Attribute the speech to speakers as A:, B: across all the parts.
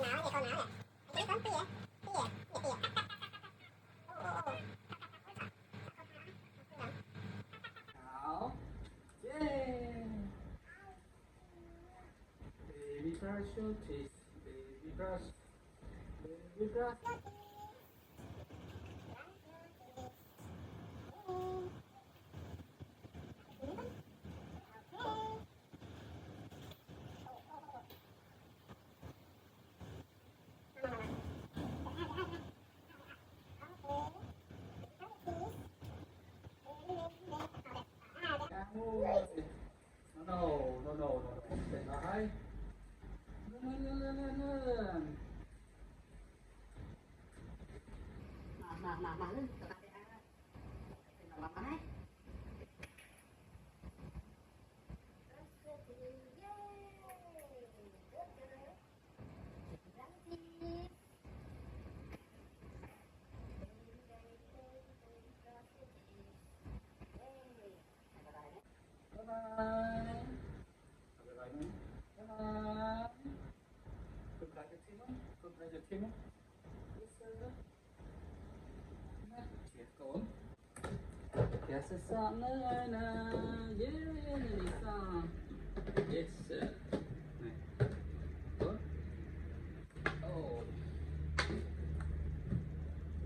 A: Nào. Yeah. Baby brush your teeth. Baby brush. Baby brush. No. Stay behind. Lên.
B: Mà lên tụi bạn mà đấy
A: Bye. Congratulations, Timo. Yes, sir. Con. Yes, sir. Na. Yeah, Lisa. Yes, sir. Good. Oh.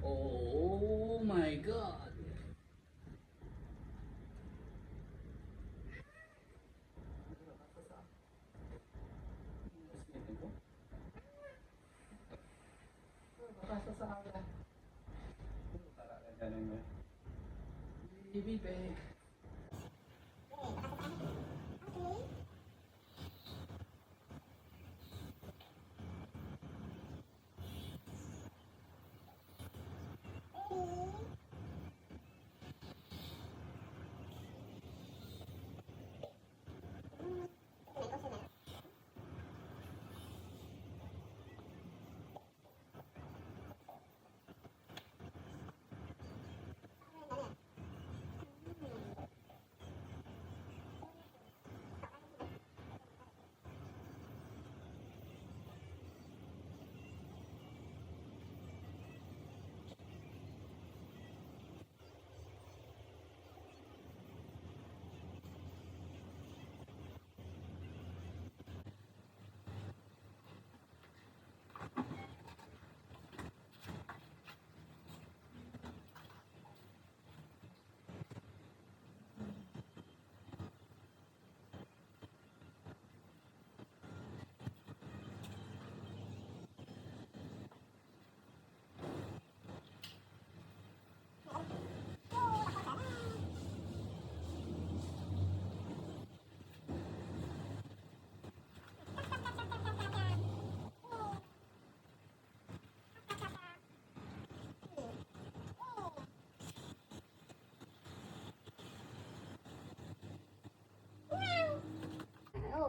A: Oh my God. Baby bag.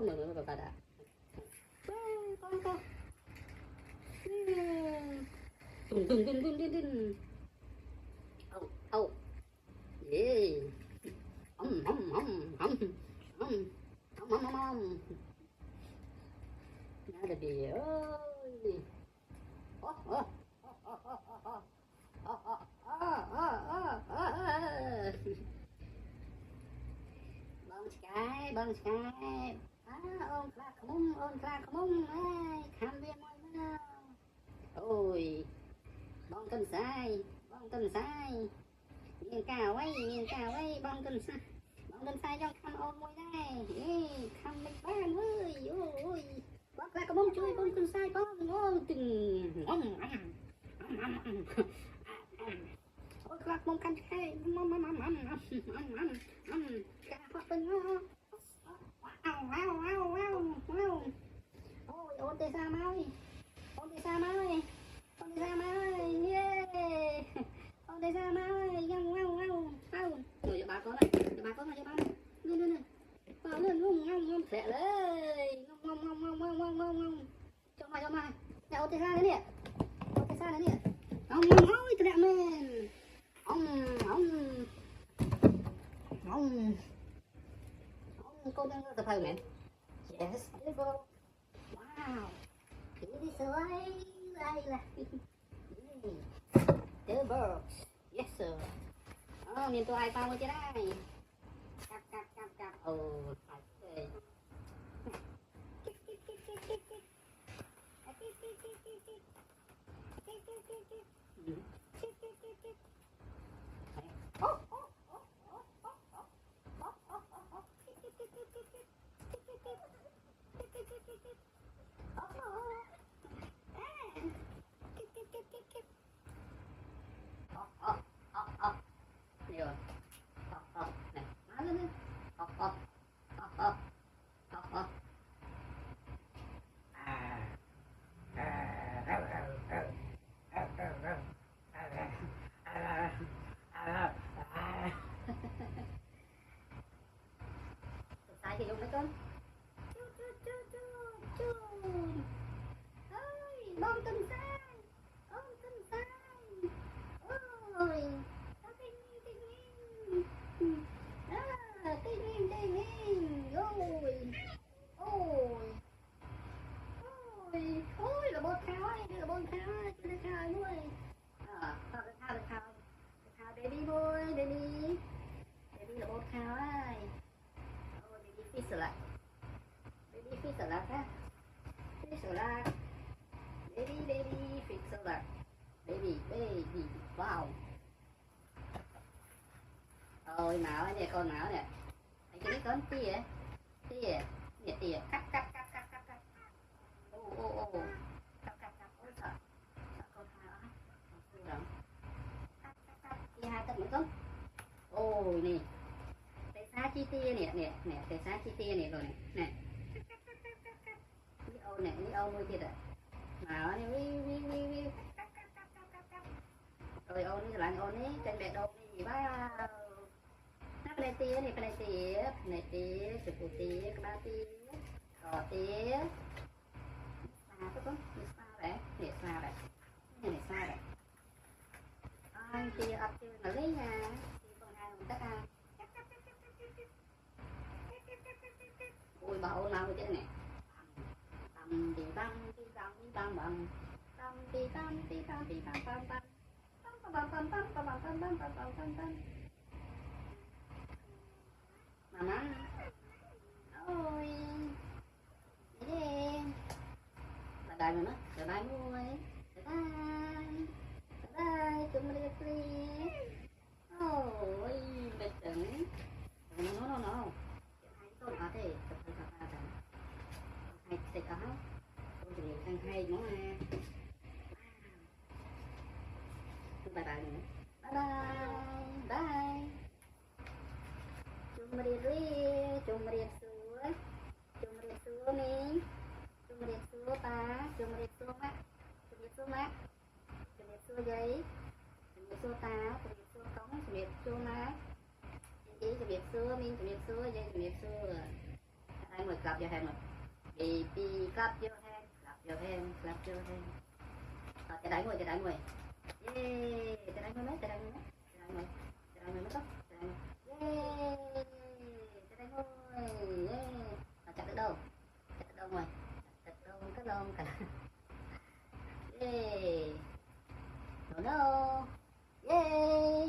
B: Mình pada con tung oh yeah ada dia ơi băng sky ôm ra không ôm ai khám viên môi nào ôi băng cần sai miền cao ấy băng cần sai trong khăn ôm môi đây khăn bịch ban ơi ôi bác ra không ôm chui băng cần sai băng ôi từng ôi các mông căn khay cả hoa phân wow ôi ôn tê sa mai yeah ôn tê sa mai rồi bà con này lên vào lên khỏe lên ngon cho mày nhà ôn tê sa đấy nè ôi tê đẹp men cô đang tập thơ mẹ yes beautiful wow beauty sợi đây là the birds. Yes sir. Nhìn tôi ai tao chứ đây. Cặp. Phải thế. Rồi. Này, nói lên. Sai thì dùng đấy con. Chu. Ơi, bom tấn sai. Ôi. Tinh linh. Ôi là bột khao ấy, là bột khao ấy, chưa được khao nuôi. Được khao, baby boy, baby là bột khao ấy. Baby fish lại, ha, fish lại, baby fish lại, baby, wow. Ôi máu này, con máu này, anh cái con tia, cắt, cắt, ô, cắt, ôi sợ con hào á, cắt, tia 2 tấc nữa con, ôi nè, tay xa chi tia nè, tay xa chi tia nè rồi nè, đi ô nuôi thiệt à, máu này, vi, rồi ô này lại ô này, trên bẹ đâu gì ba. Cái này tía, chụp tía, cái ba tía, cỏ tía, xa tốt không? Xa đấy, này xa đấy. Anh tía ấp tía nó lấy nha, tía con hai mình tất à. Ôi bà ôn nào chứ này. Tầm đi băng, Mama. Ôi. Đây. Là đại mà nó, là đại muôi. Bye. Chúng mình đi please. Ôi, bệt tưởng. No. Hai con có thể tập ra. Hai sẽ có. Tôi chỉ sang hai món à. Bye nữa. Bye. Chúng mình đi xuống đi. Chúng mình xuống ta, chúng mình xuống mắt, chúng mình xuống giấy, chúng mình xuống táo, chúng mình xuống cống, chúng mình xuống má, chúng mình xuống mình, chúng mình xuống giấy, chúng mình xuống. Hai người clap your hand rồi. Baby clap your hand. Cái đánh người. Yeah, cái đánh người mấy tóc. Yeah, cái đánh người. Yeah. Chặt được đâu rồi. Cái lông cả. Yeah. No. Yeah.